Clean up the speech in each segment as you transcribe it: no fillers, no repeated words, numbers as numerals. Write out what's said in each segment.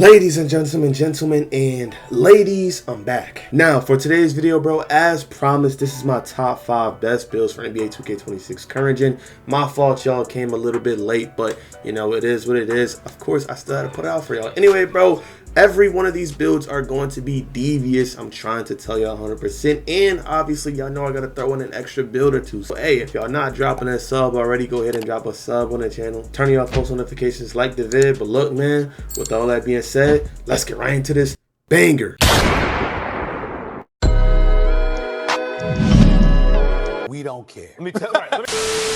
Ladies and gentlemen, and ladies, I'm back. Now, for today's video, bro, as promised, this is my top 5 best builds for NBA 2K26 current gen. My fault, y'all came a little bit late, but, you know, it is what it is. Of course, I still had to put it out for y'all. Anyway, bro, every one of these builds are going to be devious. I'm trying to tell y'all 100%. And obviously, y'all know I got to throw in an extra build or two. So, hey, if y'all not dropping a sub already, go ahead and drop a sub on the channel. Turn y'all post notifications, like the vid. But look, man, with all that being said, let's get right into this banger. We don't care.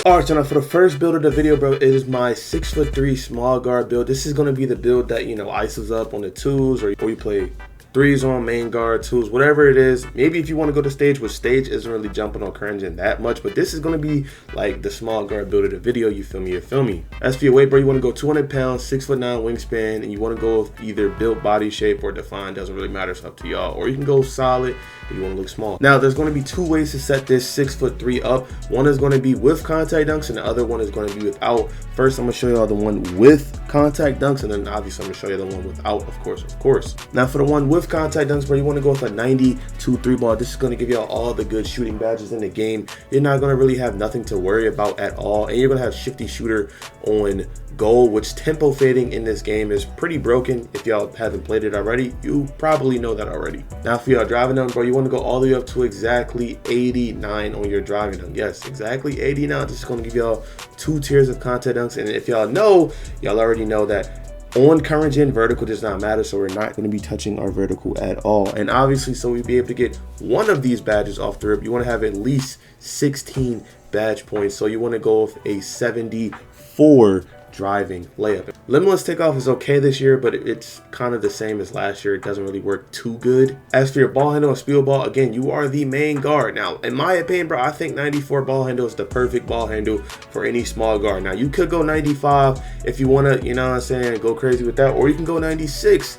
Alright, so now for the first build of the video, bro, it is my 6'3" small guard build. This is going to be the build that, you know, ices up on the twos, or you play threes on main guard, twos, whatever it is. Maybe if you want to go to stage, which stage isn't really jumping on current gen that much, but this is going to be like the small guard build of the video. You feel me? You feel me? As for your weight, bro, you want to go 200 pounds, 6'9" wingspan, and you want to go with either built body shape or defined. Doesn't really matter. It's up to y'all. Or you can go solid if you want to look small. Now, there's going to be two ways to set this 6'3" up. One is going to be with contact dunks, and the other one is going to be without. First, I'm going to show y'all the one with contact dunks, and then obviously I'm going to show you the one without, of course. Now, for the one with contact dunks, bro, you want to go with a 92 3 ball. This is going to give y'all all the good shooting badges in the game. You're not going to really have nothing to worry about at all, and you're going to have shifty shooter on goal, which tempo fading in this game is pretty broken. If y'all haven't played it already, you probably know that already. Now, for y'all driving dunk, bro, you want to go all the way up to exactly 89 on your driving dunk. Yes, exactly 89. This is going to give y'all 2 tiers of contact dunks, and if y'all know, y'all already know that on current gen, vertical does not matter, so we're not going to be touching our vertical at all. And obviously, so we'd be able to get one of these badges off the rip, you want to have at least 16 badge points. So you want to go with a 74 driving layup. Limitless takeoff is okay this year, but it's kind of the same as last year. It doesn't really work too good. As for your ball handle and speed ball, again, you are the main guard. Now, in my opinion, bro, I think 94 ball handle is the perfect ball handle for any small guard. Now, you could go 95 if you want to, you know what I'm saying, go crazy with that, or you can go 96.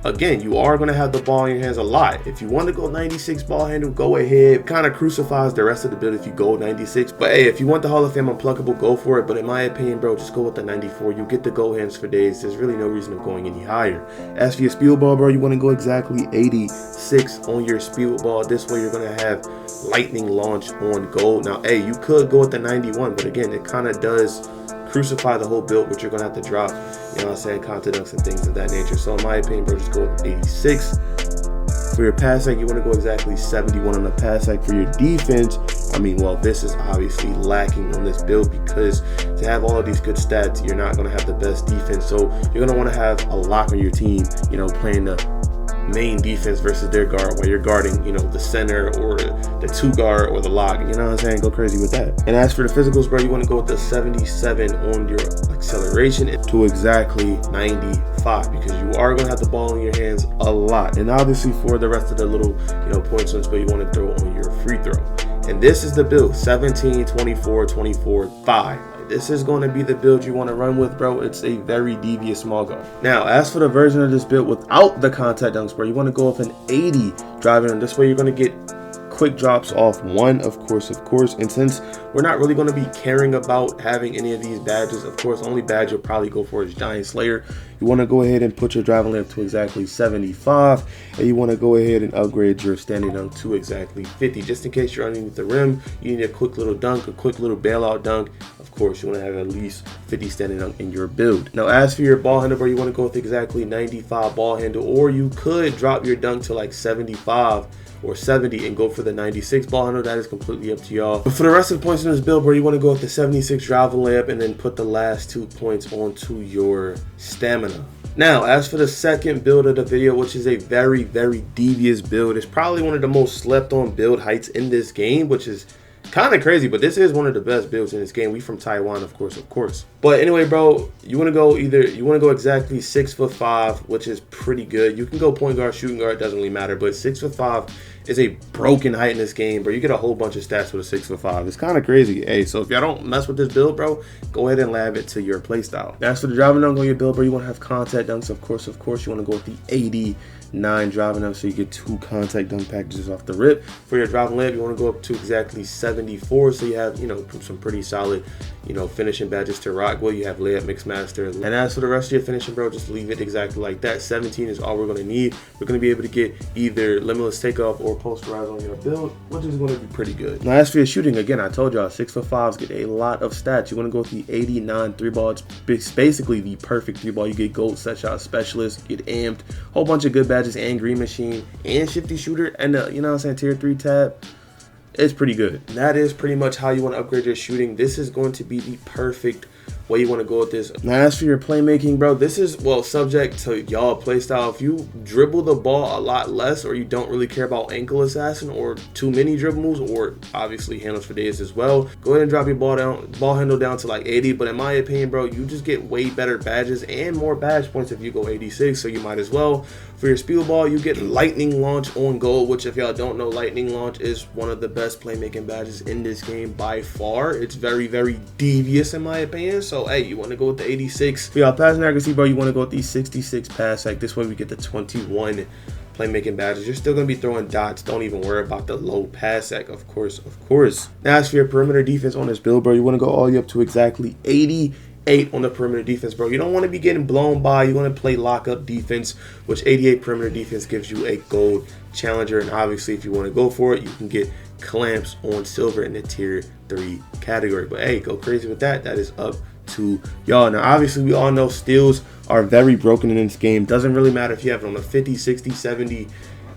Again, you are going to have the ball in your hands a lot. If you want to go 96 ball handle, go ahead. Kind of crucifies the rest of the build if you go 96. But hey, if you want the Hall of Fame unpluckable, go for it. But in my opinion, bro, just go with the 94. You get the go hands for days. There's really no reason of going any higher. As for your speed ball, bro, you want to go exactly 86 on your speed ball. This way, you're going to have lightning launch on gold. Now, hey, you could go with the 91, but again, it kind of does crucify the whole build, which you're gonna have to drop, you know what I'm saying, contact dunks and things of that nature. So in my opinion, bro, just go with 86. For your pass sec, you want to go exactly 71 on the pass sec. For your defense, I mean, well, this is obviously lacking on this build, because to have all of these good stats, you're not going to have the best defense. So you're going to want to have a lock on your team, you know, playing the main defense versus their guard while you're guarding, you know, the center or the 2 guard or the lock. You know what I'm saying? Go crazy with that. And as for the physicals, bro, you want to go with the 77 on your acceleration to exactly 95, because you are going to have the ball in your hands a lot. And obviously for the rest of the little, you know, points on this build, you want to throw on your free throw. And this is the build: 17, 24, 24, 5. This is going to be the build you want to run with, bro. It's a very devious small guard. Now, as for the version of this build without the contact dunks, bro, you want to go with an 80 driving, and this way you're going to get quick drops off 1, of course. And since we're not really going to be caring about having any of these badges, of course, the only badge you'll probably go for is Giant Slayer. You want to go ahead and put your driving layup to exactly 75, and you want to go ahead and upgrade your standing dunk to exactly 50, just in case you're underneath the rim, you need a quick little dunk, a quick little bailout dunk. Of course, you want to have at least 50 standing dunk in your build. Now, as for your ball handle, bro, you want to go with exactly 95 ball handle, or you could drop your dunk to like 75 or 70 and go for the 96 ball handle. That is completely up to y'all. But for the rest of the points in this build, bro, you want to go with the 76 driving layup and then put the last 2 points onto your stamina. Now, as for the second build of the video, which is a very, very devious build, it's probably one of the most slept on build heights in this game, which is kind of crazy, but this is one of the best builds in this game. We from Taiwan, of course. But anyway, bro, you want to go exactly 6'5", which is pretty good. You can go point guard, shooting guard, doesn't really matter, but 6'5" is a broken height in this game, bro. You get a whole bunch of stats with a 6'5". It's kind of crazy. Hey, so if y'all don't mess with this build, bro, go ahead and lab it to your playstyle. As for the driving dunk on your build, bro, you want to have contact dunks, of course. You want to go with the 89 driving dunk, so you get 2 contact dunk packages off the rip. For your driving layup, you want to go up to exactly 74, so you have, you know, some pretty solid, you know, finishing badges to rock with. You have layup, mix master, and as for the rest of your finishing, bro, just leave it exactly like that. 17 is all we're going to need. We're going to be able to get either limitless takeoff or posterize on your build, which is going to be pretty good. Now, as for your shooting, again, I told y'all 6'5" get a lot of stats. You want to go with the 89 3 ball. It's basically the perfect 3 ball. You get gold set shot specialist, get amped, whole bunch of good badges, and green machine, and shifty shooter, and you know what I'm saying, tier 3 tab. It's pretty good. And that is pretty much how you want to upgrade your shooting. This is going to be the perfect way you want to go with this. Now, as for your playmaking, bro, this is, well, subject to y'all playstyle. If you dribble the ball a lot less, or you don't really care about ankle assassin or too many dribble moves, or obviously handles for days as well, go ahead and drop your ball handle down to like 80. But in my opinion, bro, you just get way better badges and more badge points if you go 86, so you might as well. For your speed ball, you get lightning launch on goal, which if y'all don't know, lightning launch is one of the best playmaking badges in this game by far. It's very, very devious in my opinion. So hey, you want to go with the 86. For y'all passing accuracy, bro, you want to go with the 66 pass. Like this way we get the 21 playmaking badges. You're still going to be throwing dots. Don't even worry about the low pass sec, of course. Now, as for your perimeter defense on this build, bro, you want to go all the way up to exactly 88 on the perimeter defense, bro. You don't want to be getting blown by. You want to play lockup defense, which 88 perimeter defense gives you a gold challenger. And obviously, if you want to go for it, you can get clamps on silver in the tier 3 category. But hey, go crazy with that. That is up to y'all. Now, obviously, we all know steals are very broken in this game. Doesn't really matter if you have it on a 50, 60, 70.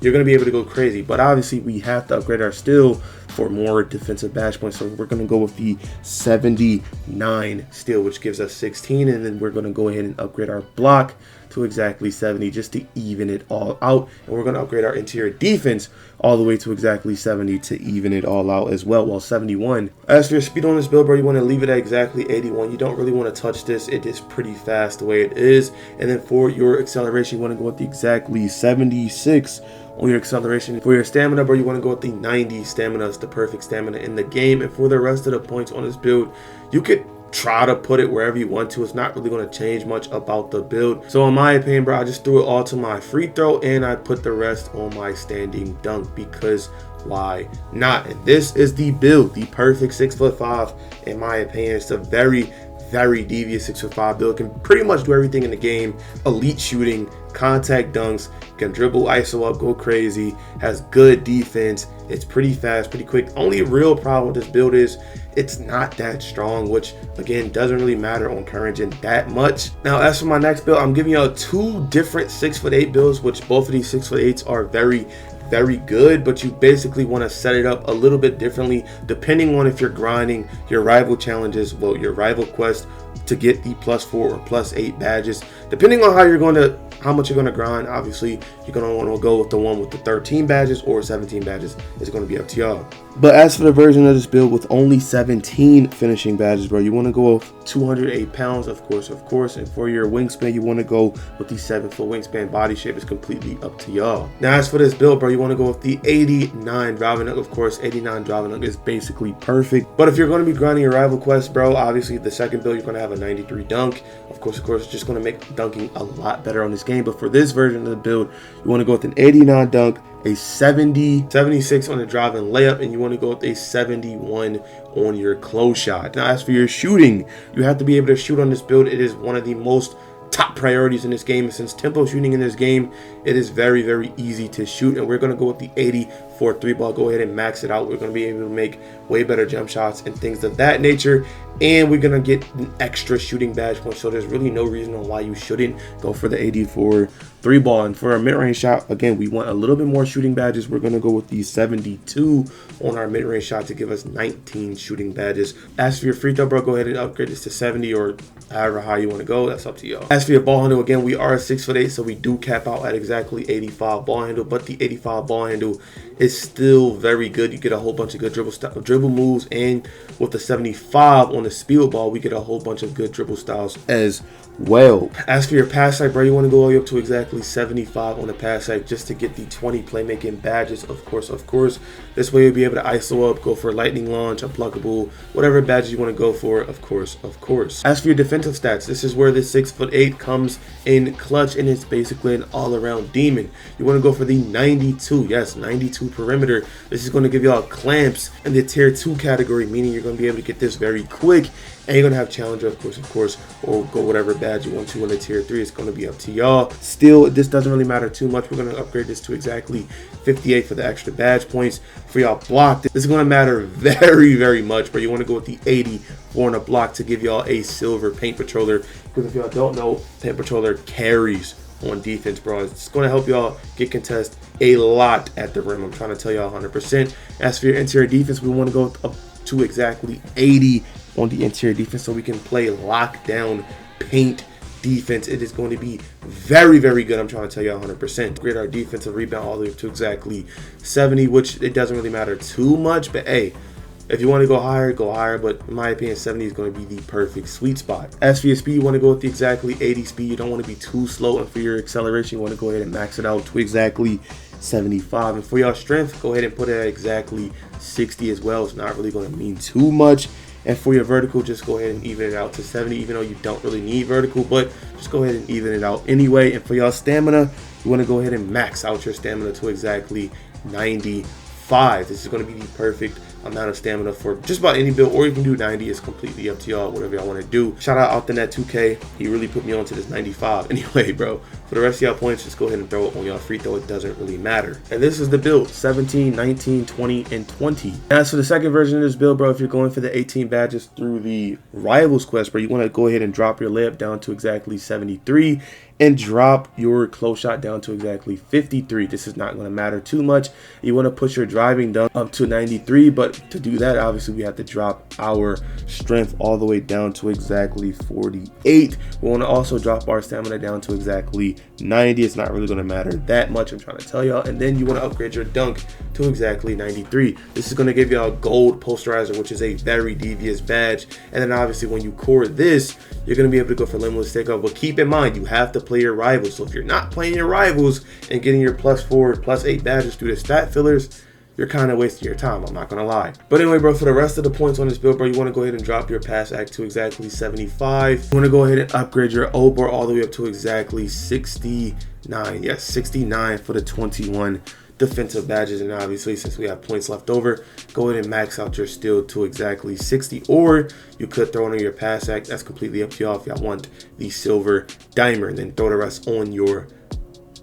You're going to be able to go crazy. But obviously, we have to upgrade our steal for more defensive badge points. So we're going to go with the 79 steal, which gives us 16. And then we're going to go ahead and upgrade our block to exactly 70 just to even it all out. And we're going to upgrade our interior defense all the way to exactly 70 to even it all out as well. Well, 71. As for your speed on this build, bro, you want to leave it at exactly 81. You don't really want to touch this. It is pretty fast the way it is. And then for your acceleration, you want to go with the exactly 76 on your acceleration. For your stamina, bro, you want to go with the 90 stamina. It's the perfect stamina in the game. And for the rest of the points on this build, you could try to put it wherever you want to. It's not really going to change much about the build. So in my opinion, bro, I just threw it all to my free throw and I put the rest on my standing dunk, because why not? And this is the build, the perfect 6'5" in my opinion. It's a very devious 6'5" build. Can pretty much do everything in the game. Elite shooting, contact dunks, can dribble, ISO up, go crazy, has good defense. It's pretty fast, pretty quick. Only real problem with this build is it's not that strong, which again doesn't really matter on current gen that much. Now, as for my next build, I'm giving y'all 2 different 6'8" builds, which both of these 6'8s are very good, but you basically want to set it up a little bit differently depending on if you're grinding your rival challenges, well, your rival quest to get the +4 or +8 badges. Depending on how much you're going to grind, obviously you're going to want to go with the one with the 13 badges or 17 badges. It's going to be up to y'all. But as for the version of this build with only 17 finishing badges, bro, you want to go with 208 pounds, of course. And for your wingspan, you want to go with the 7-foot wingspan. Body shape is completely up to y'all. Now, as for this build, bro, you want to go with the 89 driving dunk. Of course, 89 driving dunk is basically perfect. But if you're going to be grinding your rival quest, bro, obviously the second build, you're going to have a 93 dunk. Of course, it's just going to make dunking a lot better on this game. But for this version of the build, you want to go with an 89 dunk, a 76 on the driving layup, and you want to go with a 71 on your close shot. Now, as for your shooting, you have to be able to shoot on this build. It is one of the most top priorities in this game. Since tempo shooting in this game, it is very easy to shoot, and we're going to go with the 80 for 3 ball. Go ahead and max it out. We're going to be able to make way better jump shots and things of that nature, and we're going to get an extra shooting badge point, so there's really no reason on why you shouldn't go for the 80 for 3 ball. And for our mid-range shot, again, we want a little bit more shooting badges. We're going to go with the 72 on our mid-range shot to give us 19 shooting badges. As for your free throw, bro, go ahead and upgrade this to 70 or however high you want to go. That's up to y'all. As for your ball handle, again, we are 6'8", so we do cap out at exactly 85 ball handle, but the 85 ball handle is still very good. You get a whole bunch of good dribble moves, and with the 75 on the speed ball, we get a whole bunch of good dribble styles as well. As for your pass height, bro, you want to go all the way up to exactly 75 on the pass height just to get the 20 playmaking badges, of course. This way you'll be able to ISO up, go for lightning launch, unpluckable, whatever badges you want to go for, of course. As for your defensive stats, this is where the 6'8" comes in clutch, and it's basically an all-around demon. You want to go for the 92, yes, 92 perimeter. This is going to give y'all clamps in the tier 2 category, meaning you're going to be able to get this very quick. And you're going to have challenger, of course, or go whatever badge you want to in the tier 3. It's going to be up to y'all. Still, this doesn't really matter too much. We're going to upgrade this to exactly 58 for the extra badge points. For y'all block, this is going to matter very much, but you want to go with the 80 for on a block to give y'all a silver paint patroller. Because if y'all don't know, paint patroller carries on defense, bro. It's going to help y'all get contest a lot at the rim. I'm trying to tell y'all 100%. As for your interior defense, we want to go up to exactly 80 on the interior defense so we can play lockdown paint defense. It is going to be very good. I'm trying to tell you 100%. Grade our defensive rebound all the way up to exactly 70, which it doesn't really matter too much, but hey, if you want to go higher, but in my opinion 70 is going to be the perfect sweet spot. As for your speed, you want to go with the exactly 80 speed. You don't want to be too slow, and for your acceleration, you want to go ahead and max it out to exactly 75. And for your strength, go ahead and put it at exactly 60 as well. It's not really going to mean too much. And for your vertical, just go ahead and even it out to 70, even though you don't really need vertical, but just go ahead and even it out anyway. And for y'all stamina, you want to go ahead and max out your stamina to exactly 95. This is going to be the perfect amount of stamina for just about any build, or you can do 90. It's completely up to y'all, whatever y'all want to do. Shout out OptiNet2K, he really put me onto this 95. Anyway, bro, for the rest of y'all points, just go ahead and throw it on y'all free throw. It doesn't really matter. And this is the build: 17, 19, 20, and 20. As for the second version of this build, bro, if you're going for the 18 badges through the Rivals quest, bro, you want to go ahead and drop your layup down to exactly 73 and drop your close shot down to exactly 53. This is not going to matter too much. You want to push your driving dunk up to 93, but to do that, obviously we have to drop our strength all the way down to exactly 48. We want to also drop our stamina down to exactly 90. It's not really going to matter that much, I'm trying to tell y'all. And then you want to upgrade your dunk to exactly 93. This is going to give y'all a gold posterizer, which is a very devious badge. And then obviously when you core this, you're going to be able to go for limitless takeoff. But keep in mind, you have to play your rivals. So if you're not playing your rivals and getting your +4, +8 badges through the stat fillers, you're kind of wasting your time, I'm not gonna lie. But anyway, bro, for the rest of the points on this build, bro, you want to go ahead and drop your pass act to exactly 75. You want to go ahead and upgrade your O-bar all the way up to exactly 69. Yes, 69 for the 21 defensive badges. And obviously, since we have points left over, go ahead and max out your steal to exactly 60, or you could throw in your pass act. That's completely up to y'all if y'all want the silver dimer, and then throw the rest on your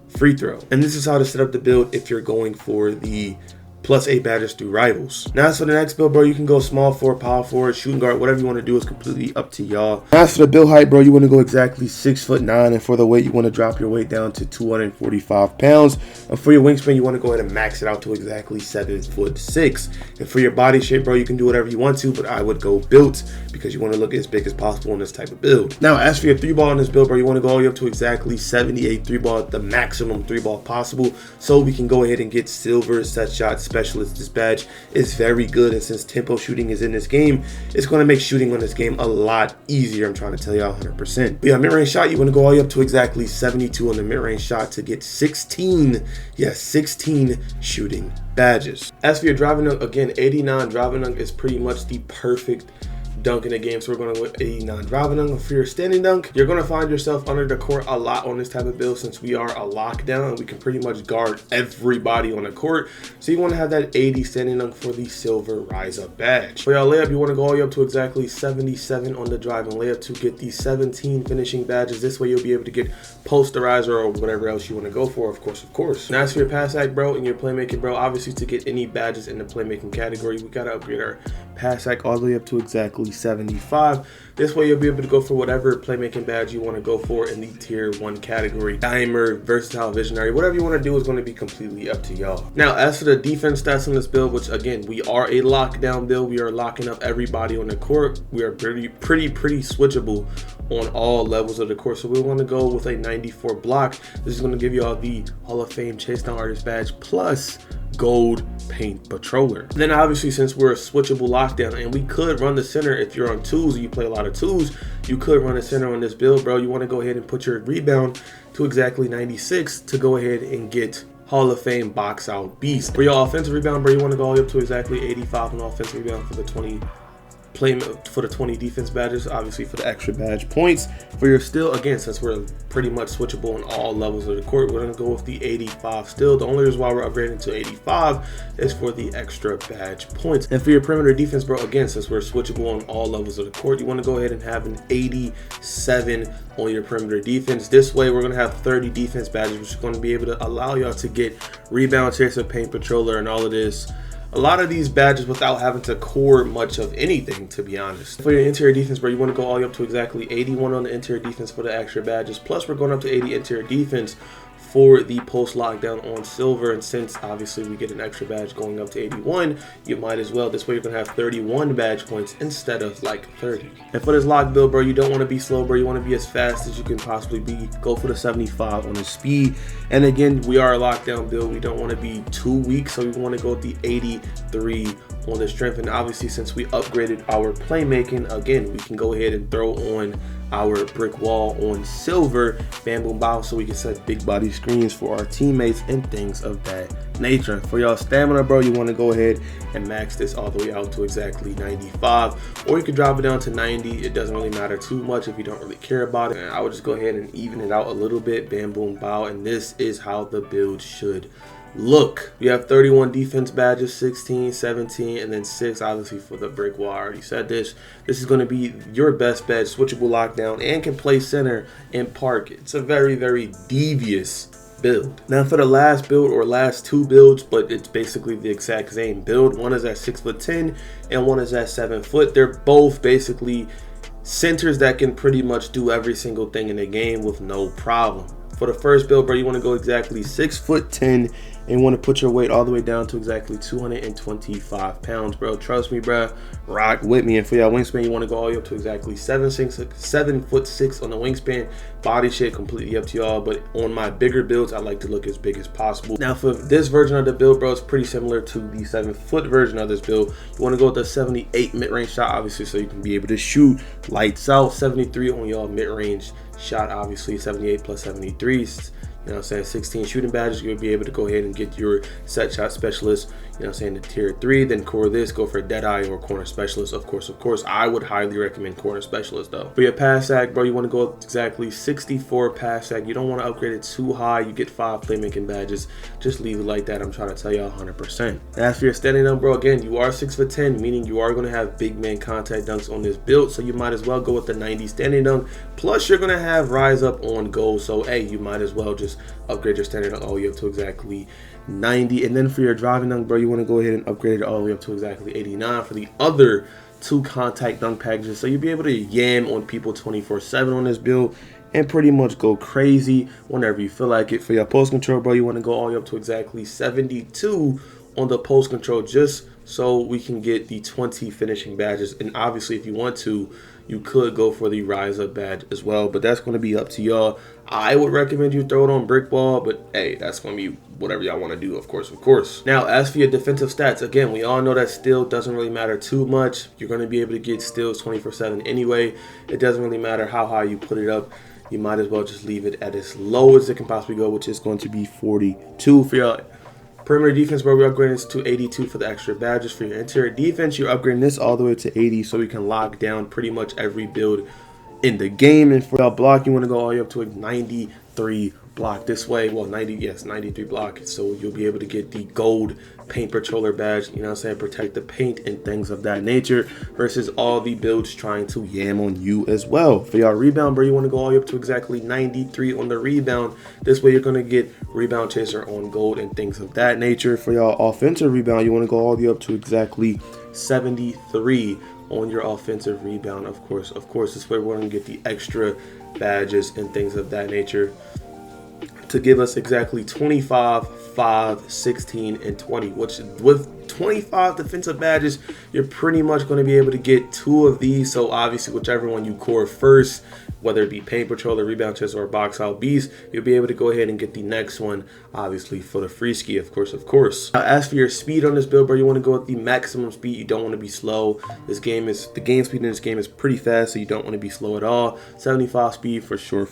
free throw. And this is how to set up the build if you're going for the +8 badges through rivals. Now, as for the next build, bro, you can go small forward, power forward, shooting guard, whatever you want to do is completely up to y'all. As for the build height, bro, you want to go exactly 6'9", and for the weight, you want to drop your weight down to 245 pounds. And for your wingspan, you want to go ahead and max it out to exactly 7'6". And for your body shape, bro, you can do whatever you want to, but I would go built because you want to look as big as possible in this type of build. Now, as for your 3-ball in this build, bro, you want to go all the way up to exactly 78 3-ball, the maximum 3-ball possible, so we can go ahead and get silver set shot specialist. This badge is very good, and since tempo shooting is in this game, it's going to make shooting on this game a lot easier. I'm trying to tell y'all 100%. But yeah, mid-range shot, you want to go all the way up to exactly 72 on the mid-range shot to get 16, yes, 16 shooting badges. As for your driving dunk, again, 89 driving dunk is pretty much the perfect dunk in the game, so we're going to go with 89 driving dunk. For your standing dunk, you're going to find yourself under the court a lot on this type of build, since we are a lockdown and we can pretty much guard everybody on the court. So you want to have that 80 standing dunk for the silver rise up badge. For y'all layup, you want to go all the way up to exactly 77 on the driving layup to get the 17 finishing badges. This way you'll be able to get posterizer or whatever else you want to go for, of course. Now, as for your pass act, bro, and your playmaking, bro, obviously to get any badges in the playmaking category, we got to upgrade our pass act all the way up to exactly 75. This way you'll be able to go for whatever playmaking badge you want to go for in the tier 1 category. Dimer, versatile, visionary, whatever you want to do is going to be completely up to y'all. Now, as for the defense stats on this build, which again, we are a lockdown build, we are locking up everybody on the court. We are pretty switchable on all levels of the court, so we want to go with a 94 block. This is going to give you all the Hall of Fame chase down artist badge plus gold paint patroller. Then obviously, since we're a switchable lockdown and we could run the center, if you're on twos or you play a lot of twos, you could run the center on this build, bro. You want to go ahead and put your rebound to exactly 96 to go ahead and get Hall of Fame box out beast. For your offensive rebound, bro, you want to go all the way up to exactly 85 on offensive rebound for the 20 defense badges, obviously for the extra badge points. For your steal, again, since we're pretty much switchable on all levels of the court, we're going to go with the 85 steal. The only reason why we're upgrading to 85 is for the extra badge points. And for your perimeter defense, bro, again, since we're switchable on all levels of the court, you want to go ahead and have an 87 on your perimeter defense. This way, we're going to have 30 defense badges, which is going to be able to allow y'all to get rebound, chaser, paint patroller, and all of this. A lot of these badges without having to core much of anything, to be honest. For your interior defense, bro, you want to go all the way up to exactly 81 on the interior defense for the extra badges. Plus, we're going up to 80 interior defense for the post lockdown on silver. And since obviously we get an extra badge going up to 81, you might as well. This way you're going to have 31 badge points instead of like 30. And for this lock build, bro, you don't want to be slow, bro. You want to be as fast as you can possibly be. Go for the 75 on the speed. And again, we are a lockdown build. We don't want to be too weak, so we want to go with the 83 on the strength. And obviously, since we upgraded our playmaking, again, we can go ahead and throw on our brick wall on silver, bam boom bow, so we can set big body screens for our teammates and things of that nature. For y'all stamina, bro, you want to go ahead and max this all the way out to exactly 95, or you could drop it down to 90. It doesn't really matter too much if you don't really care about it. And I would just go ahead and even it out a little bit, bam boom bow, and this is how the build should look. You have 31 defense badges, 16, 17, and then 6 obviously for the brick wall. I already said this. This is going to be your best bet, switchable lockdown, and can play center and park. It's a very, very devious build. Now for the last build, or last two builds, but it's basically the exact same build. One is at 6'10" and one is at 7 foot. They're both basically centers that can pretty much do every single thing in the game with no problem. For the first build, bro, you want to go exactly 6'10" and want to put your weight all the way down to exactly 225 pounds, bro. Trust me, bro. Rock with me. And for y'all wingspan, you want to go all the way up to exactly 7'6" on the wingspan. Body shape completely up to y'all, but on my bigger builds, I like to look as big as possible. Now for this version of the build, bro, it's pretty similar to the 7 foot version of this build. You want to go with the 78 mid-range shot, obviously, so you can be able to shoot lights out. 73 on y'all mid-range shot, obviously. 78 plus 73. You know what I'm saying? 16 shooting badges, you'll be able to go ahead and get your set shot specialist, you know what I'm saying, to tier 3. Then core this, go for a dead eye or corner specialist. Of course, I would highly recommend corner specialist though. For your pass sag, bro, you want to go up exactly 64 pass sag. You don't want to upgrade it too high. You get 5 playmaking badges. Just leave it like that. I'm trying to tell y'all 100%. As for your standing dunk, bro, again, you are 6'10", meaning you are going to have big man contact dunks on this build. So you might as well go with the 90 standing dunk. Plus, you're going to have rise up on goal. So, hey, you might as well just upgrade your standard dunk all the way up to exactly 90. And then for your driving dunk, bro, you want to go ahead and upgrade it all the way up to exactly 89 for the other 2 contact dunk packages. So you'll be able to yam on people 24/7 on this build and pretty much go crazy whenever you feel like it. For your post control, bro, you want to go all the way up to exactly 72 on the post control, just so we can get the 20 finishing badges. And obviously, if you want to, you could go for the rise up badge as well, but that's going to be up to y'all. I would recommend you throw it on brick wall, but hey, that's going to be whatever y'all want to do, of course. Now, as for your defensive stats, again, we all know that steal doesn't really matter too much. You're going to be able to get steals 24/7 anyway. It doesn't really matter how high you put it up. You might as well just leave it at as low as it can possibly go, which is going to be 42. For your perimeter defense, bro, we're upgrading this to 82 for the extra badges. For your interior defense, you're upgrading this all the way to 80 so we can lock down pretty much every build in the game. And for y'all block, you want to go all the way up to a 93 block this way. Well, 93 block. So you'll be able to get the gold paint patroller badge, you know what I'm saying, protect the paint and things of that nature, versus all the builds trying to yam on you as well. For y'all rebound, bro, you want to go all the way up to exactly 93 on the rebound. This way you're going to get rebound chaser on gold and things of that nature. For y'all offensive rebound, you want to go all the way up to exactly 73 on your offensive rebound. Of course, this way we're going to get the extra badges and things of that nature to give us exactly 25, 5, 16, and 20, which with 25 defensive badges, you're pretty much going to be able to get 2 of these. So obviously, whichever one you core first, whether it be Paint Patroller, Rebound Chest, or Box Out Beast, you'll be able to go ahead and get the next one, obviously, for the free ski, of course. As for your speed on this build, bro, you want to go with the maximum speed. You don't want to be slow. The game speed in this game is pretty fast, so you don't want to be slow at all. 75 speed for sure.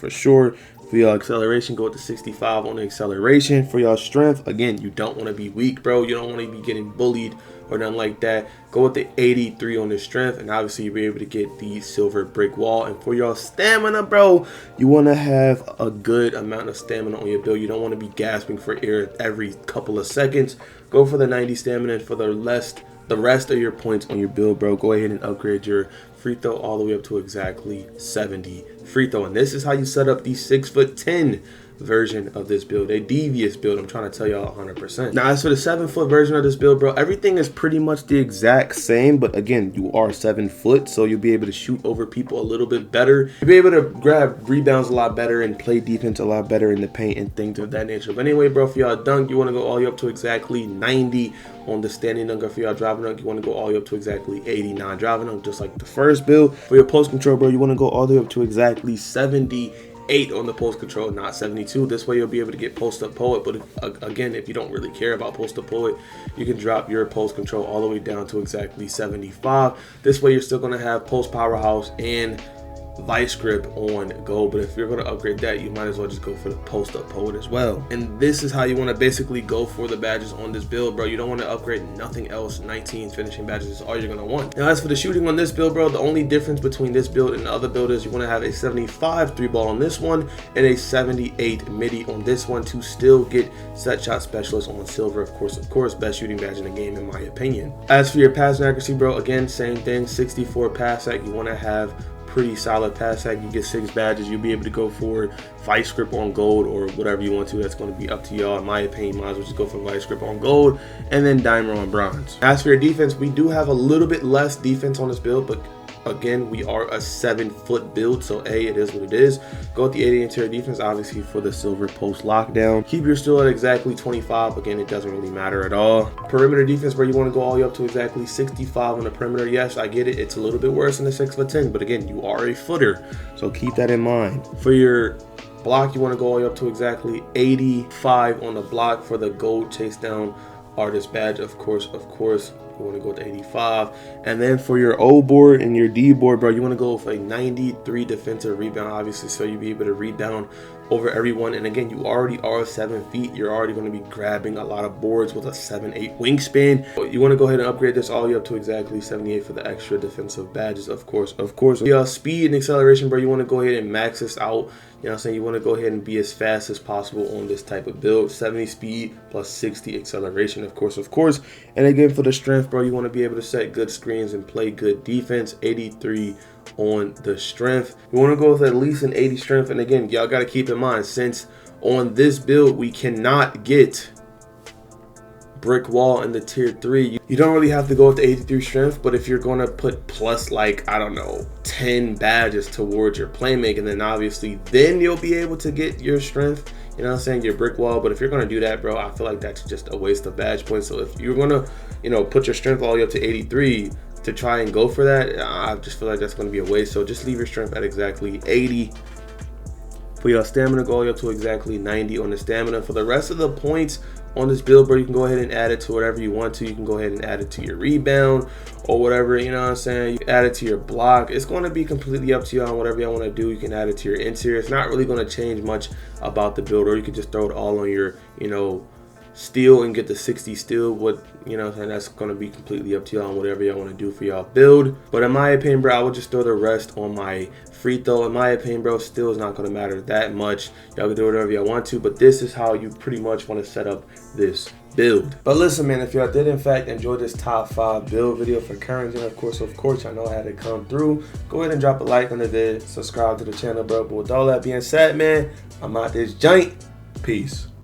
For y'all acceleration, go with the 65 on the acceleration. For y'all strength, again, you don't want to be weak, bro. You don't want to be getting bullied or nothing like that. Go with the 83 on the strength, and obviously you'll be able to get the silver brick wall. And for y'all stamina, bro, you want to have a good amount of stamina on your build. You don't want to be gasping for air every couple of seconds. Go for the 90 stamina, and for the rest of your points on your build, bro, go ahead and upgrade your free throw all the way up to exactly 70 free throw. And this is how you set up the 6'10" version of this build, a devious build. I'm trying to tell y'all 100%. Now, as for the 7-foot version of this build, bro, everything is pretty much the exact same, but again, you are 7 foot, so you'll be able to shoot over people a little bit better. You'll be able to grab rebounds a lot better and play defense a lot better in the paint and things of that nature. But anyway, bro, for y'all dunk, you want to go all the way up to exactly 90 on the standing dunk. For y'all driving dunk, you want to go all the way up to exactly 89 driving dunk, just like the first build. For your post control, bro, you want to go all the way up to exactly 78 on the post control, not 72. This way you'll be able to get post up poet. But again, if you don't really care about post up poet, you can drop your post control all the way down to exactly 75. This way you're still going to have post powerhouse and vice grip on go, but if you're going to upgrade that, you might as well just go for the post up poet as well. And this is how you want to basically go for the badges on this build, bro. You don't want to upgrade nothing else. 19 finishing badges is all you're going to want. Now, as for the shooting on this build, bro, the only difference between this build and the other build is you want to have a 75 3 ball on this one and a 78 midi on this one to still get set shot specialist on silver. Of course, best shooting badge in the game in my opinion. As for your passing accuracy, bro, again, same thing, 64 pass sec. You want to have pretty solid pass hack. You get 6 badges. You'll be able to go for vice grip on gold or whatever you want to. That's going to be up to y'all. In my opinion, you might as well just go for vice grip on gold and then dimer on bronze. As for your defense, we do have a little bit less defense on this build, but again, we are a 7-foot build, so it is what it is. Go with the 80 interior defense, obviously, for the silver post lockdown. Keep your steal at exactly 25. Again, it doesn't really matter at all. Perimeter defense, bro, you want to go all the way up to exactly 65 on the perimeter. Yes, I get it. It's a little bit worse than the 6'10", but again, you are a footer, so keep that in mind. For your block, you want to go all the way up to exactly 85 on the block for the gold chase down artist badge. Of course, you want to go with 85. And then for your O board and your D board, bro, you want to go with a 93 defensive rebound, obviously, so you'll be able to rebound over everyone. And again, you already are 7 feet. You're already going to be grabbing a lot of boards with a 7'8" wingspan. You want to go ahead and upgrade this all the way up to exactly 78 for the extra defensive badges, of course. The speed and acceleration, bro, you want to go ahead and max this out. You know what I'm saying? You want to go ahead and be as fast as possible on this type of build. 70 speed plus 60 acceleration, of course. And again, for the strength, bro, you want to be able to set good screens and play good defense. 83 on the strength. You want to go with at least an 80 strength. And again, y'all got to keep in mind, since on this build we cannot get brick wall in the tier 3, you don't really have to go with the 83 strength. But if you're going to put plus, like, I don't know, 10 badges towards your playmaking, then obviously then you'll be able to get your strength, you know what I'm saying, your brick wall. But if you're going to do that, bro, I feel like that's just a waste of badge points. So if you're going to, you know, put your strength all the way up to 83 to try and go for that, I just feel like that's going to be a waste. So just leave your strength at exactly 80. For your stamina, go all the way up to exactly 90 on the stamina. For the rest of the points on this build, bro, you can go ahead and add it to whatever you want to. You can go ahead and add it to your rebound or whatever, you know what I'm saying. You add it to your block. It's going to be completely up to you on whatever you want to do. You can add it to your interior. It's not really going to change much about the build, or you can just throw it all on your, you know, steal and get the 60 steal. What, you know what I'm saying, that's going to be completely up to y'all on whatever y'all want to do for y'all build. But in my opinion, bro, I would just throw the rest on my free throw. In my opinion, bro, still is not going to matter that much. Y'all can do whatever y'all want to, but this is how you pretty much want to set up this build. But listen, man, if y'all did in fact enjoy this top 5 build video for current gen, of course I know I had to come through. Go ahead and drop a like on the vid, subscribe to the channel, bro. But with all that being said, man, I'm out this joint. Peace.